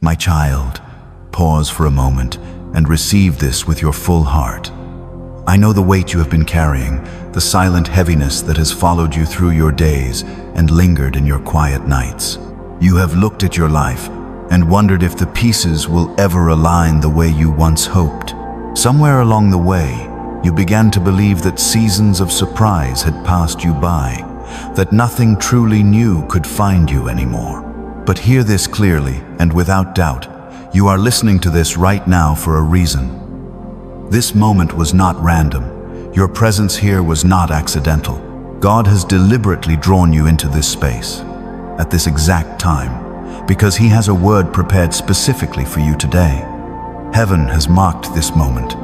My child, pause for a moment and receive this with your full heart. I know the weight you have been carrying, the silent heaviness that has followed you through your days and lingered in your quiet nights. You have looked at your life and wondered if the pieces will ever align the way you once hoped. Somewhere along the way, you began to believe that seasons of surprise had passed you by, that nothing truly new could find you anymore. But hear this clearly and without doubt. You are listening to this right now for a reason. This moment was not random. Your presence here was not accidental. God has deliberately drawn you into this space, at this exact time, because He has a word prepared specifically for you today. Heaven has marked this moment,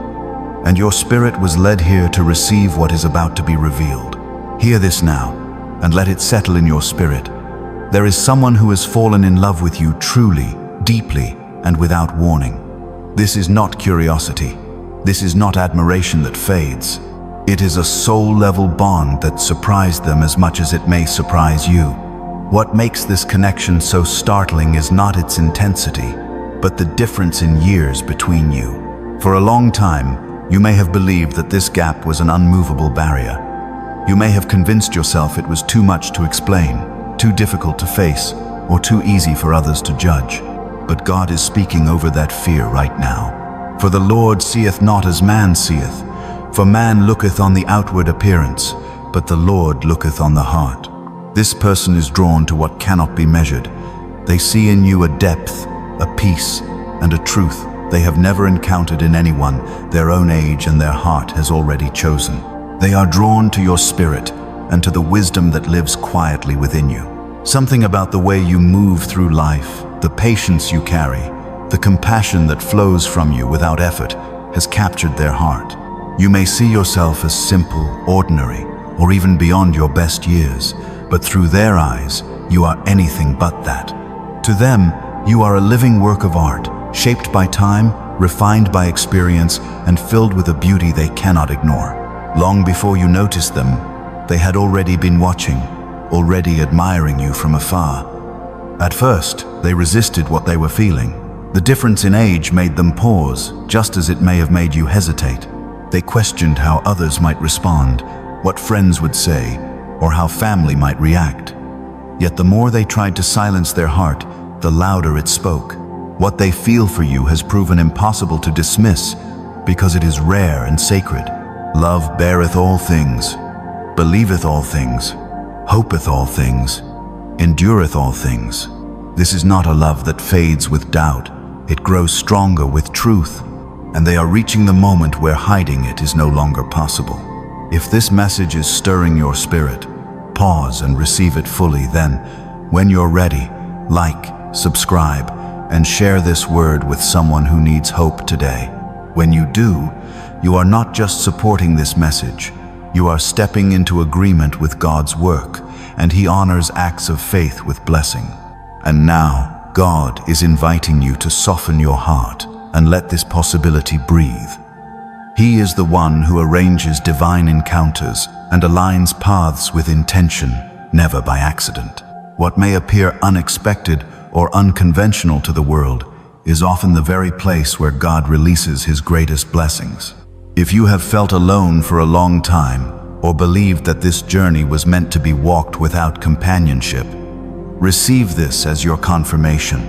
and your spirit was led here to receive what is about to be revealed. Hear this now, and let it settle in your spirit. There is someone who has fallen in love with you truly, deeply, and without warning. This is not curiosity. This is not admiration that fades. It is a soul-level bond that surprised them as much as it may surprise you. What makes this connection so startling is not its intensity, but the difference in years between you. For a long time, you may have believed that this gap was an unmovable barrier. You may have convinced yourself it was too much to explain, too difficult to face, or too easy for others to judge. But God is speaking over that fear right now. For the Lord seeth not as man seeth, for man looketh on the outward appearance, but the Lord looketh on the heart. This person is drawn to what cannot be measured. They see in you a depth, a peace, and a truth they have never encountered in anyone their own age and their heart has already chosen. They are drawn to your spirit and to the wisdom that lives quietly within you. Something about the way you move through life, the patience you carry, the compassion that flows from you without effort has captured their heart. You may see yourself as simple, ordinary, or even beyond your best years, but through their eyes, you are anything but that. To them, you are a living work of art, shaped by time, refined by experience, and filled with a beauty they cannot ignore. Long before you noticed them, they had already been watching, already admiring you from afar. At first, they resisted what they were feeling. The difference in age made them pause, just as it may have made you hesitate. They questioned how others might respond, what friends would say, or how family might react. Yet the more they tried to silence their heart, the louder it spoke. What they feel for you has proven impossible to dismiss, because it is rare and sacred. Love beareth all things, believeth all things, hopeth all things, endureth all things. This is not a love that fades with doubt. It grows stronger with truth, and they are reaching the moment where hiding it is no longer possible. If this message is stirring your spirit, pause and receive it fully. Then, when you're ready, like, subscribe, and share this word with someone who needs hope today. When you do, you are not just supporting this message, you are stepping into agreement with God's work, and He honors acts of faith with blessing. And now, God is inviting you to soften your heart and let this possibility breathe. He is the one who arranges divine encounters and aligns paths with intention, never by accident. What may appear unexpected or unconventional to the world is often the very place where God releases His greatest blessings. If you have felt alone for a long time or believed that this journey was meant to be walked without companionship, receive this as your confirmation.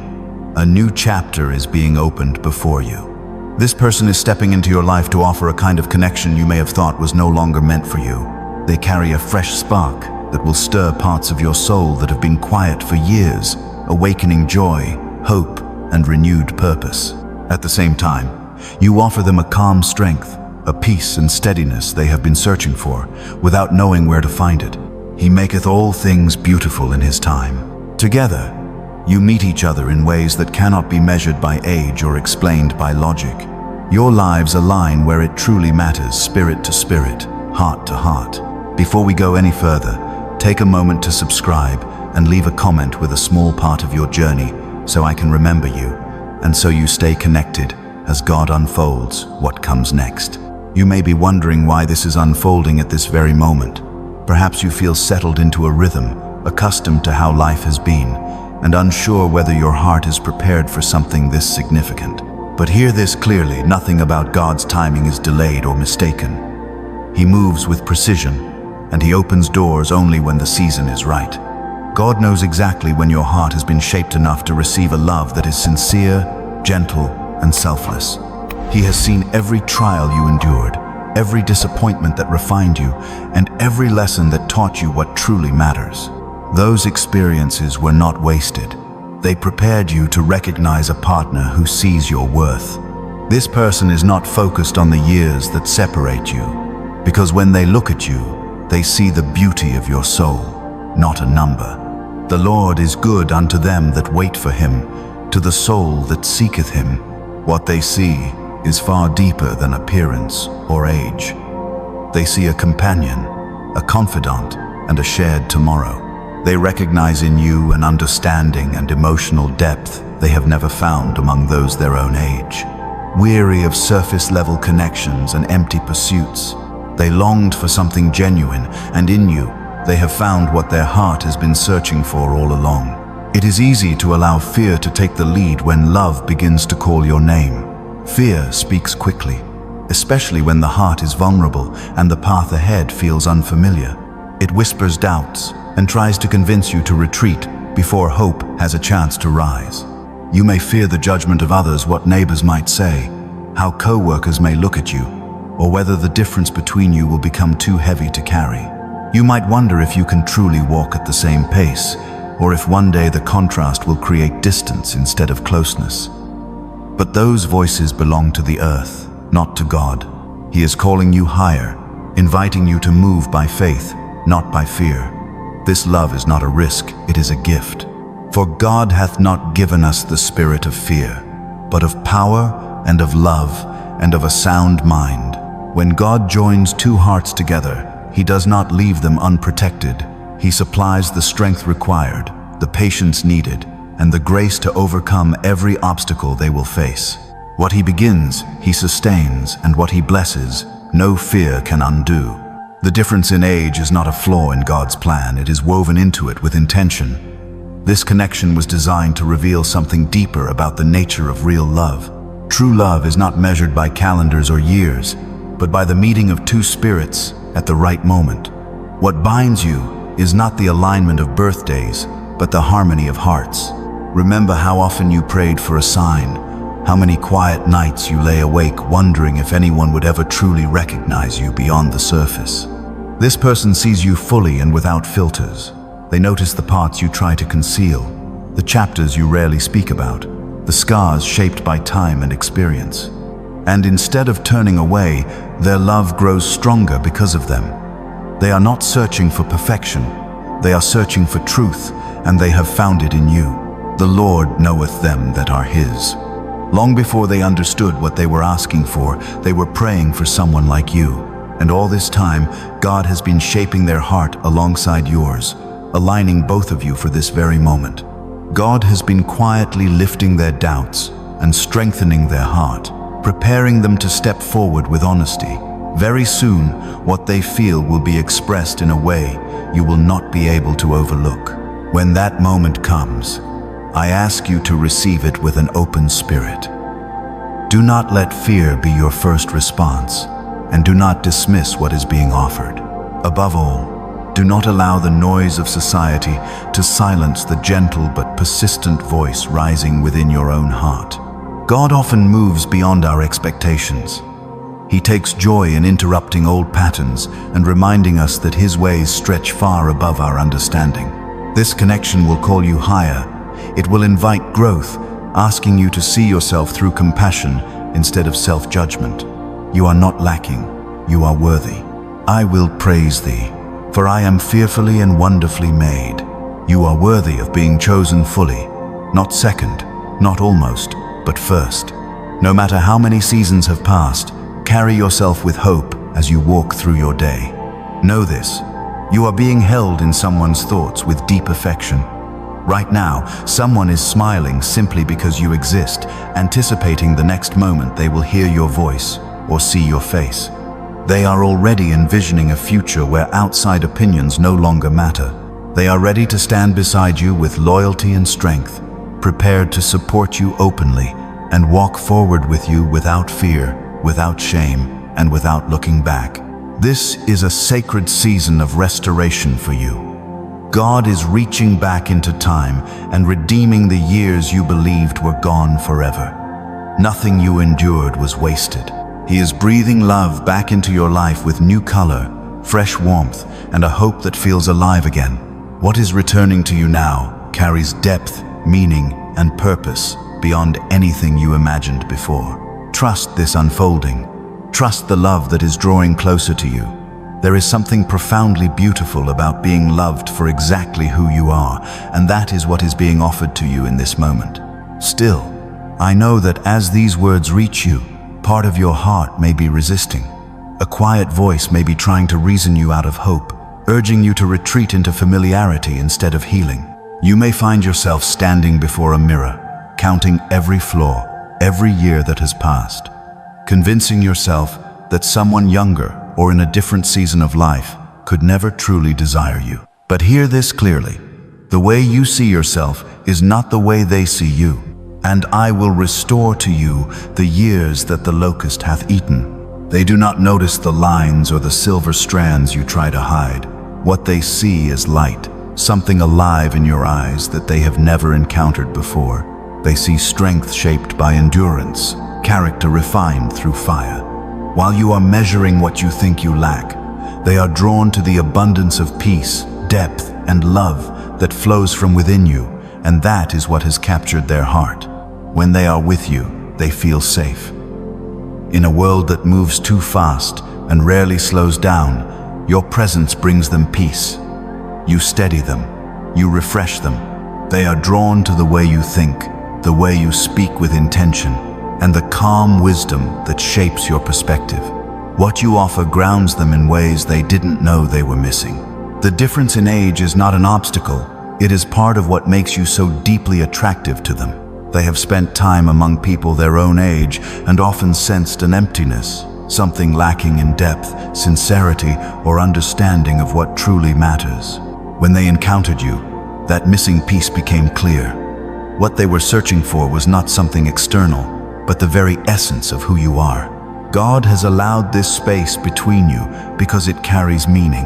A new chapter is being opened before you. This person is stepping into your life to offer a kind of connection you may have thought was no longer meant for you. They carry a fresh spark that will stir parts of your soul that have been quiet for years, awakening joy, hope, and renewed purpose. At the same time, you offer them a calm strength, a peace and steadiness they have been searching for, without knowing where to find it. He maketh all things beautiful in His time. Together, you meet each other in ways that cannot be measured by age or explained by logic. Your lives align where it truly matters, spirit to spirit, heart to heart. Before we go any further, take a moment to subscribe and leave a comment with a small part of your journey so I can remember you, and so you stay connected as God unfolds what comes next. You may be wondering why this is unfolding at this very moment. Perhaps you feel settled into a rhythm, accustomed to how life has been, and unsure whether your heart is prepared for something this significant. But hear this clearly, nothing about God's timing is delayed or mistaken. He moves with precision, and He opens doors only when the season is right. God knows exactly when your heart has been shaped enough to receive a love that is sincere, gentle, and selfless. He has seen every trial you endured, every disappointment that refined you, and every lesson that taught you what truly matters. Those experiences were not wasted. They prepared you to recognize a partner who sees your worth. This person is not focused on the years that separate you, because when they look at you, they see the beauty of your soul, not a number. The Lord is good unto them that wait for Him, to the soul that seeketh Him. What they see is far deeper than appearance or age. They see a companion, a confidant, and a shared tomorrow. They recognize in you an understanding and emotional depth they have never found among those their own age. Weary of surface-level connections and empty pursuits, they longed for something genuine, and in you, they have found what their heart has been searching for all along. It is easy to allow fear to take the lead when love begins to call your name. Fear speaks quickly, especially when the heart is vulnerable and the path ahead feels unfamiliar. It whispers doubts and tries to convince you to retreat before hope has a chance to rise. You may fear the judgment of others, what neighbors might say, how co-workers may look at you, or whether the difference between you will become too heavy to carry. You might wonder if you can truly walk at the same pace, or if one day the contrast will create distance instead of closeness. But those voices belong to the earth, not to God. He is calling you higher, inviting you to move by faith, not by fear. This love is not a risk, it is a gift. For God hath not given us the spirit of fear, but of power and of love and of a sound mind. When God joins two hearts together, He does not leave them unprotected. He supplies the strength required, the patience needed, and the grace to overcome every obstacle they will face. What He begins, He sustains, and what He blesses, no fear can undo. The difference in age is not a flaw in God's plan, it is woven into it with intention. This connection was designed to reveal something deeper about the nature of real love. True love is not measured by calendars or years, but by the meeting of two spirits at the right moment. What binds you is not the alignment of birthdays, but the harmony of hearts. Remember how often you prayed for a sign, how many quiet nights you lay awake wondering if anyone would ever truly recognize you beyond the surface. This person sees you fully and without filters. They notice the parts you try to conceal, the chapters you rarely speak about, the scars shaped by time and experience. And instead of turning away, their love grows stronger because of them. They are not searching for perfection, they are searching for truth, and they have found it in you. The Lord knoweth them that are His. Long before they understood what they were asking for, they were praying for someone like you. And all this time, God has been shaping their heart alongside yours, aligning both of you for this very moment. God has been quietly lifting their doubts and strengthening their heart, preparing them to step forward with honesty. Very soon, what they feel will be expressed in a way you will not be able to overlook. When that moment comes, I ask you to receive it with an open spirit. Do not let fear be your first response, and do not dismiss what is being offered. Above all, do not allow the noise of society to silence the gentle but persistent voice rising within your own heart. God often moves beyond our expectations. He takes joy in interrupting old patterns and reminding us that His ways stretch far above our understanding. This connection will call you higher. It will invite growth, asking you to see yourself through compassion instead of self-judgment. You are not lacking, you are worthy. I will praise Thee, for I am fearfully and wonderfully made. You are worthy of being chosen fully, not second, not almost, but first. No matter how many seasons have passed, carry yourself with hope as you walk through your day. Know this, you are being held in someone's thoughts with deep affection. Right now, someone is smiling simply because you exist, anticipating the next moment they will hear your voice or see your face. They are already envisioning a future where outside opinions no longer matter. They are ready to stand beside you with loyalty and strength, prepared to support you openly and walk forward with you without fear, without shame, and without looking back. This is a sacred season of restoration for you. God is reaching back into time and redeeming the years you believed were gone forever. Nothing you endured was wasted. He is breathing love back into your life with new color, fresh warmth, and a hope that feels alive again. What is returning to you now carries depth, meaning, and purpose beyond anything you imagined before. Trust this unfolding. Trust the love that is drawing closer to you. There is something profoundly beautiful about being loved for exactly who you are, and that is what is being offered to you in this moment. Still, I know that as these words reach you, part of your heart may be resisting. A quiet voice may be trying to reason you out of hope, urging you to retreat into familiarity instead of healing. You may find yourself standing before a mirror, counting every flaw, every year that has passed, convincing yourself that someone younger or in a different season of life could never truly desire you. But hear this clearly. The way you see yourself is not the way they see you. And I will restore to you the years that the locust hath eaten. They do not notice the lines or the silver strands you try to hide. What they see is light, something alive in your eyes that they have never encountered before. They see strength shaped by endurance, character refined through fire. While you are measuring what you think you lack, they are drawn to the abundance of peace, depth, and love that flows from within you, and that is what has captured their heart. When they are with you, they feel safe. In a world that moves too fast and rarely slows down, your presence brings them peace. You steady them, you refresh them. They are drawn to the way you think, the way you speak with intention, and the calm wisdom that shapes your perspective. What you offer grounds them in ways they didn't know they were missing. The difference in age is not an obstacle. It is part of what makes you so deeply attractive to them. They have spent time among people their own age and often sensed an emptiness, something lacking in depth, sincerity, or understanding of what truly matters. When they encountered you, that missing piece became clear. What they were searching for was not something external, but the very essence of who you are. God has allowed this space between you because it carries meaning.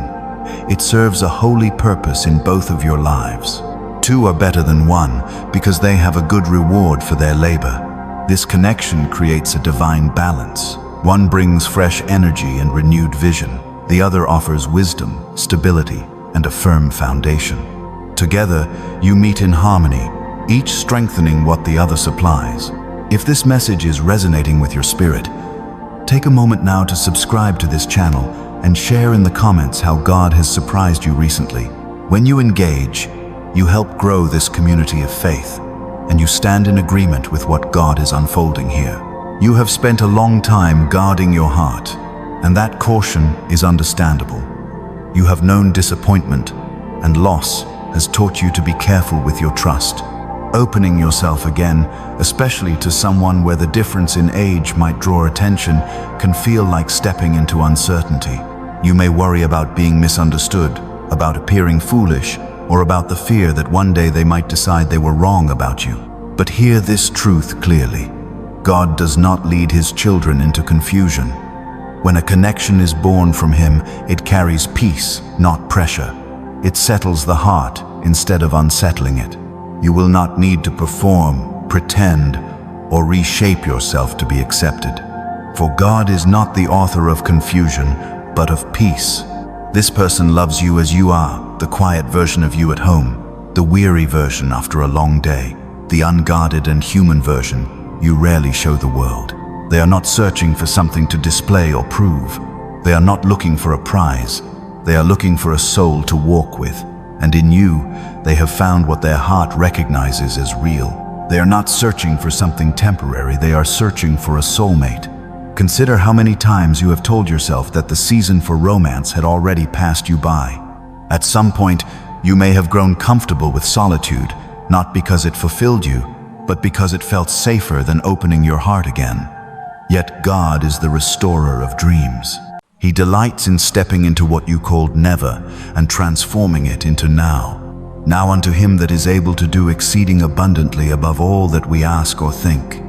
It serves a holy purpose in both of your lives. Two are better than one because they have a good reward for their labor. This connection creates a divine balance. One brings fresh energy and renewed vision. The other offers wisdom, stability, and a firm foundation. Together, you meet in harmony, each strengthening what the other supplies. If this message is resonating with your spirit, take a moment now to subscribe to this channel and share in the comments how God has surprised you recently. When you engage, you help grow this community of faith, and you stand in agreement with what God is unfolding here. You have spent a long time guarding your heart, and that caution is understandable. You have known disappointment, and loss has taught you to be careful with your trust. Opening yourself again, especially to someone where the difference in age might draw attention, can feel like stepping into uncertainty. You may worry about being misunderstood, about appearing foolish, or about the fear that one day they might decide they were wrong about you. But hear this truth clearly. God does not lead his children into confusion. When a connection is born from him, it carries peace, not pressure. It settles the heart instead of unsettling it. You will not need to perform, pretend, or reshape yourself to be accepted. For God is not the author of confusion, but of peace. This person loves you as you are, the quiet version of you at home, the weary version after a long day, the unguarded and human version you rarely show the world. They are not searching for something to display or prove. They are not looking for a prize. They are looking for a soul to walk with. And in you, they have found what their heart recognizes as real. They are not searching for something temporary, they are searching for a soulmate. Consider how many times you have told yourself that the season for romance had already passed you by. At some point, you may have grown comfortable with solitude, not because it fulfilled you, but because it felt safer than opening your heart again. Yet God is the restorer of dreams. He delights in stepping into what you called never and transforming it into now. Now unto him that is able to do exceeding abundantly above all that we ask or think.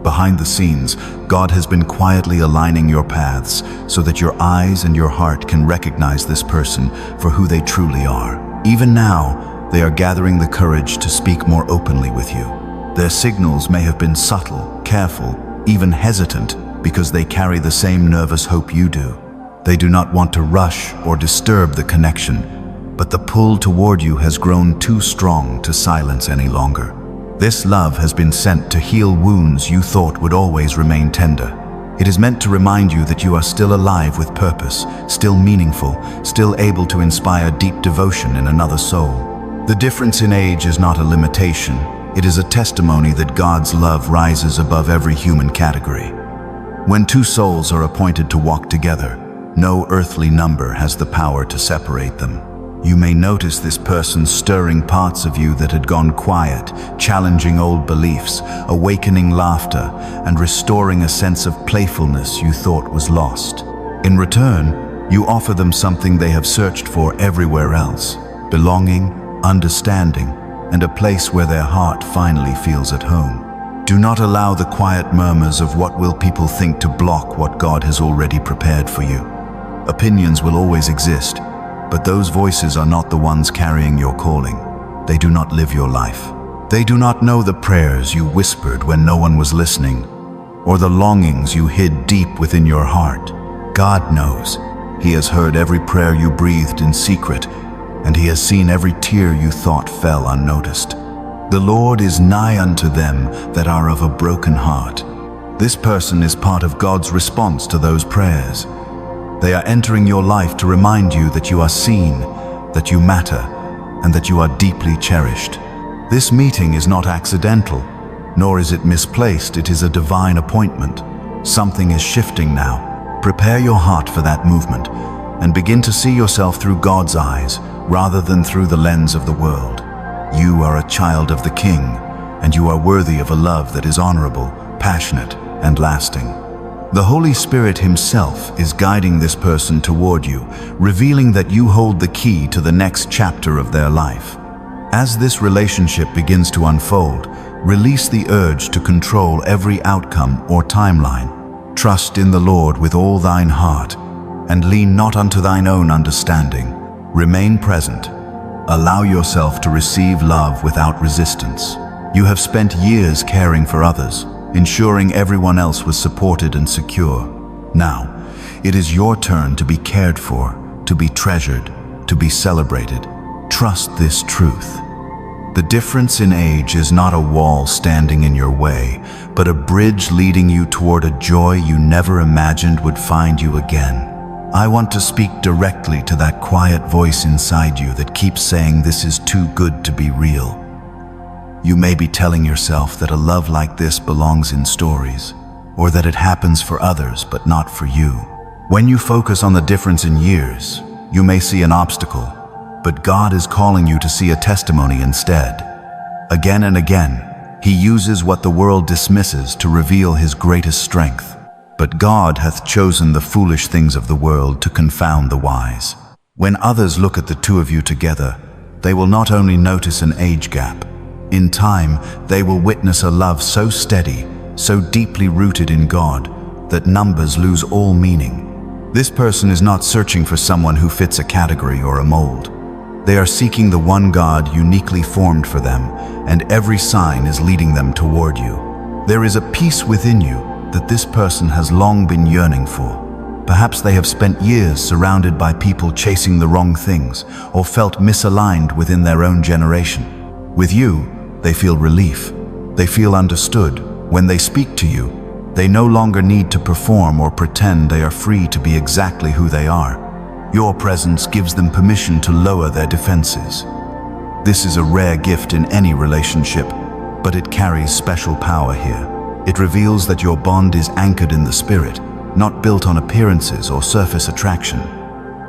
Behind the scenes, God has been quietly aligning your paths so that your eyes and your heart can recognize this person for who they truly are. Even now, they are gathering the courage to speak more openly with you. Their signals may have been subtle, careful, even hesitant, because they carry the same nervous hope you do. They do not want to rush or disturb the connection, but the pull toward you has grown too strong to silence any longer. This love has been sent to heal wounds you thought would always remain tender. It is meant to remind you that you are still alive with purpose, still meaningful, still able to inspire deep devotion in another soul. The difference in age is not a limitation. It is a testimony that God's love rises above every human category. When two souls are appointed to walk together, no earthly number has the power to separate them. You may notice this person stirring parts of you that had gone quiet, challenging old beliefs, awakening laughter, and restoring a sense of playfulness you thought was lost. In return, you offer them something they have searched for everywhere else: belonging, understanding, and a place where their heart finally feels at home. Do not allow the quiet murmurs of "what will people think" to block what God has already prepared for you. Opinions will always exist, but those voices are not the ones carrying your calling. They do not live your life. They do not know the prayers you whispered when no one was listening, or the longings you hid deep within your heart. God knows. He has heard every prayer you breathed in secret, and He has seen every tear you thought fell unnoticed. The Lord is nigh unto them that are of a broken heart. This person is part of God's response to those prayers. They are entering your life to remind you that you are seen, that you matter, and that you are deeply cherished. This meeting is not accidental, nor is it misplaced. It is a divine appointment. Something is shifting now. Prepare your heart for that movement, and begin to see yourself through God's eyes, rather than through the lens of the world. You are a child of the King, and you are worthy of a love that is honorable, passionate, and lasting. The Holy Spirit Himself is guiding this person toward you, revealing that you hold the key to the next chapter of their life. As this relationship begins to unfold, release the urge to control every outcome or timeline. Trust in the Lord with all thine heart, and lean not unto thine own understanding. Remain present. Allow yourself to receive love without resistance. You have spent years caring for others, ensuring everyone else was supported and secure. Now, it is your turn to be cared for, to be treasured, to be celebrated. Trust this truth. The difference in age is not a wall standing in your way, but a bridge leading you toward a joy you never imagined would find you again. I want to speak directly to that quiet voice inside you that keeps saying this is too good to be real. You may be telling yourself that a love like this belongs in stories, or that it happens for others but not for you. When you focus on the difference in years, you may see an obstacle, but God is calling you to see a testimony instead. Again and again, He uses what the world dismisses to reveal His greatest strength. But God hath chosen the foolish things of the world to confound the wise. When others look at the two of you together, they will not only notice an age gap. In time, they will witness a love so steady, so deeply rooted in God, that numbers lose all meaning. This person is not searching for someone who fits a category or a mold. They are seeking the one God uniquely formed for them, and every sign is leading them toward you. There is a peace within you that this person has long been yearning for. Perhaps they have spent years surrounded by people chasing the wrong things, or felt misaligned within their own generation. With you, they feel relief. They feel understood. When they speak to you, they no longer need to perform or pretend. They are free to be exactly who they are. Your presence gives them permission to lower their defenses. This is a rare gift in any relationship, but it carries special power here. It reveals that your bond is anchored in the Spirit, not built on appearances or surface attraction.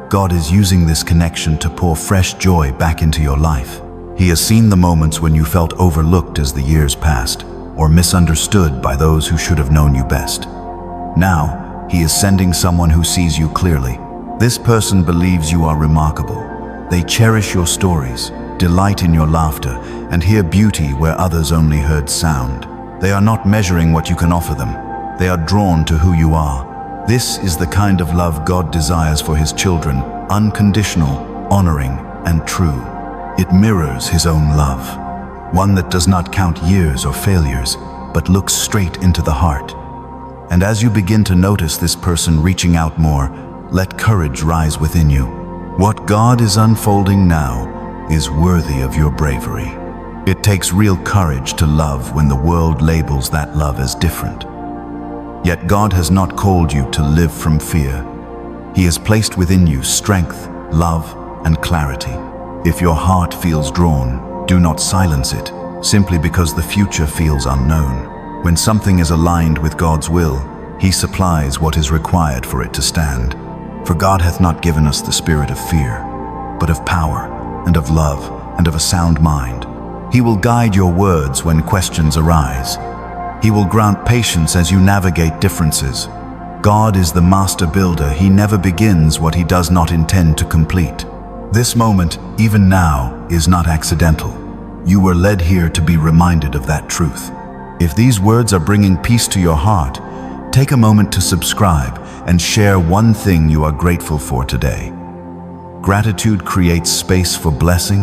God is using this connection to pour fresh joy back into your life. He has seen the moments when you felt overlooked as the years passed, or misunderstood by those who should have known you best. Now, He is sending someone who sees you clearly. This person believes you are remarkable. They cherish your stories, delight in your laughter, and hear beauty where others only heard sound. They are not measuring what you can offer them. They are drawn to who you are. This is the kind of love God desires for His children, unconditional, honoring, and true. It mirrors His own love, one that does not count years or failures, but looks straight into the heart. And as you begin to notice this person reaching out more, let courage rise within you. What God is unfolding now is worthy of your bravery. It takes real courage to love when the world labels that love as different. Yet God has not called you to live from fear. He has placed within you strength, love, and clarity. If your heart feels drawn, do not silence it, simply because the future feels unknown. When something is aligned with God's will, He supplies what is required for it to stand. For God hath not given us the spirit of fear, but of power, and of love, and of a sound mind. He will guide your words when questions arise. He will grant patience as you navigate differences. God is the master builder. He never begins what He does not intend to complete. This moment, even now, is not accidental. You were led here to be reminded of that truth. If these words are bringing peace to your heart, take a moment to subscribe and share one thing you are grateful for today. Gratitude creates space for blessing,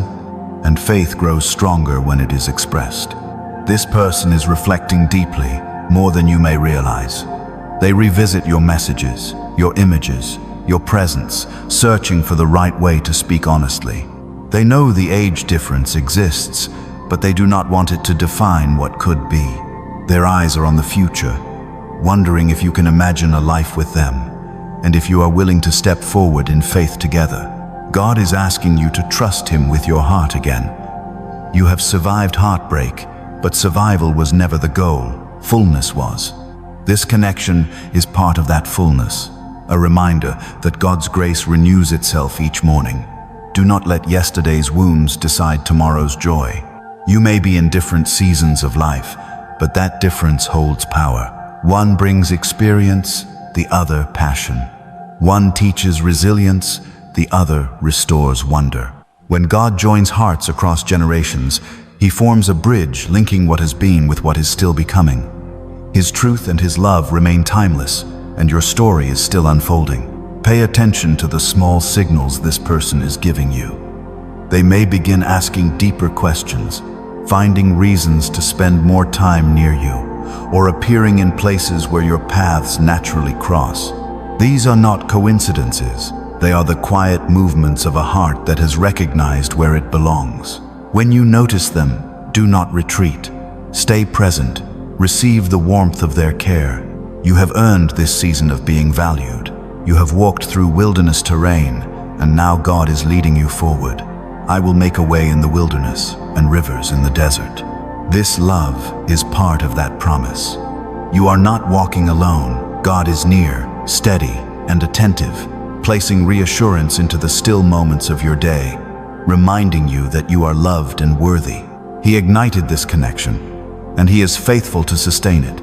and faith grows stronger when it is expressed. This person is reflecting deeply, more than you may realize. They revisit your messages, your images, your presence, searching for the right way to speak honestly. They know the age difference exists, but they do not want it to define what could be. Their eyes are on the future, wondering if you can imagine a life with them, and if you are willing to step forward in faith together. God is asking you to trust Him with your heart again. You have survived heartbreak, but survival was never the goal, fullness was. This connection is part of that fullness, a reminder that God's grace renews itself each morning. Do not let yesterday's wounds decide tomorrow's joy. You may be in different seasons of life, but that difference holds power. One brings experience, the other passion. One teaches resilience, the other restores wonder. When God joins hearts across generations, He forms a bridge linking what has been with what is still becoming. His truth and His love remain timeless, and your story is still unfolding. Pay attention to the small signals this person is giving you. They may begin asking deeper questions, finding reasons to spend more time near you, or appearing in places where your paths naturally cross. These are not coincidences. They are the quiet movements of a heart that has recognized where it belongs. When you notice them, do not retreat. Stay present. Receive the warmth of their care. You have earned this season of being valued. You have walked through wilderness terrain, and now God is leading you forward. I will make a way in the wilderness and rivers in the desert. This love is part of that promise. You are not walking alone. God is near, steady, and attentive, placing reassurance into the still moments of your day, reminding you that you are loved and worthy. He ignited this connection, and He is faithful to sustain it.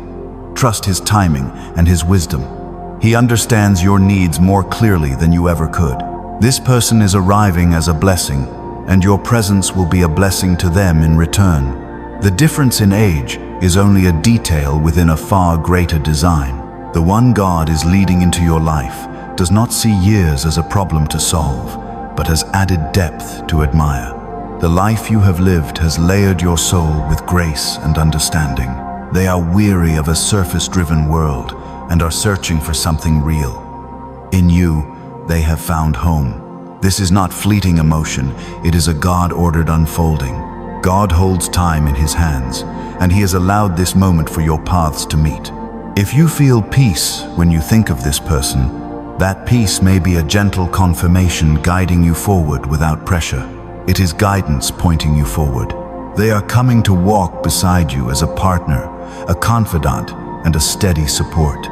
Trust His timing and His wisdom. He understands your needs more clearly than you ever could. This person is arriving as a blessing, and your presence will be a blessing to them in return. The difference in age is only a detail within a far greater design. The one God is leading into your life does not see years as a problem to solve, but as added depth to admire. The life you have lived has layered your soul with grace and understanding. They are weary of a surface-driven world and are searching for something real. In you, they have found home. This is not fleeting emotion, it is a God-ordered unfolding. God holds time in His hands, and He has allowed this moment for your paths to meet. If you feel peace when you think of this person, that peace may be a gentle confirmation guiding you forward without pressure. It is guidance pointing you forward. They are coming to walk beside you as a partner, a confidant, and a steady support.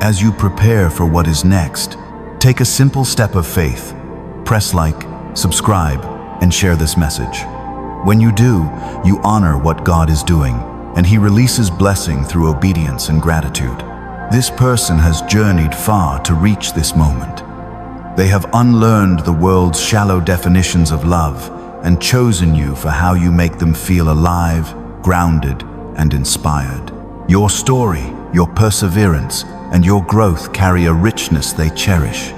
As you prepare for what is next, take a simple step of faith. Press like, subscribe, and share this message. When you do, you honor what God is doing, and He releases blessing through obedience and gratitude. This person has journeyed far to reach this moment. They have unlearned the world's shallow definitions of love and chosen you for how you make them feel alive, grounded, and inspired. Your story, your perseverance, and your growth carry a richness they cherish.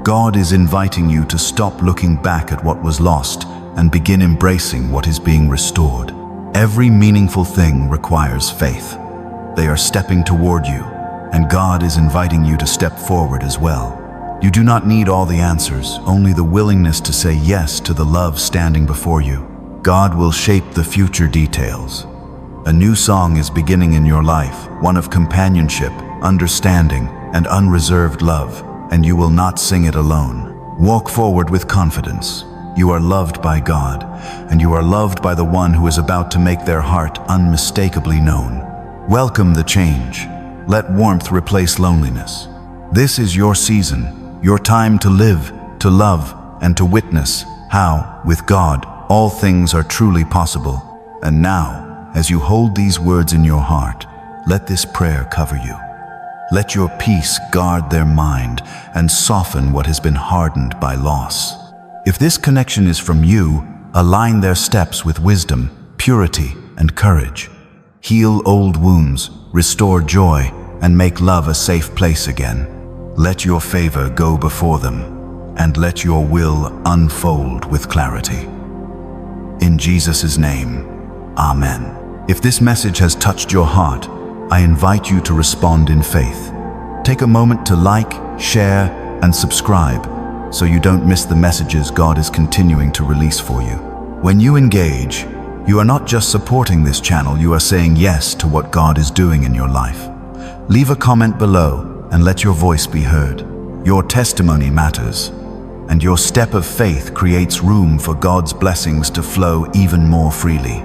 God is inviting you to stop looking back at what was lost and begin embracing what is being restored. Every meaningful thing requires faith. They are stepping toward you, and God is inviting you to step forward as well. You do not need all the answers, only the willingness to say yes to the love standing before you. God will shape the future details. A new song is beginning in your life, one of companionship, understanding, and unreserved love, and you will not sing it alone. Walk forward with confidence. You are loved by God, and you are loved by the one who is about to make their heart unmistakably known. Welcome the change. Let warmth replace loneliness. This is your season, your time to live, to love, and to witness how, with God, all things are truly possible. And now, as you hold these words in your heart, let this prayer cover you. Let your peace guard their mind and soften what has been hardened by loss. If this connection is from you, align their steps with wisdom, purity, and courage. Heal old wounds, restore joy, and make love a safe place again. Let your favor go before them, and let your will unfold with clarity. In Jesus' name, Amen. If this message has touched your heart, I invite you to respond in faith. Take a moment to like, share, and subscribe so you don't miss the messages God is continuing to release for you. When you engage, you are not just supporting this channel, you are saying yes to what God is doing in your life. Leave a comment below and let your voice be heard. Your testimony matters, and your step of faith creates room for God's blessings to flow even more freely.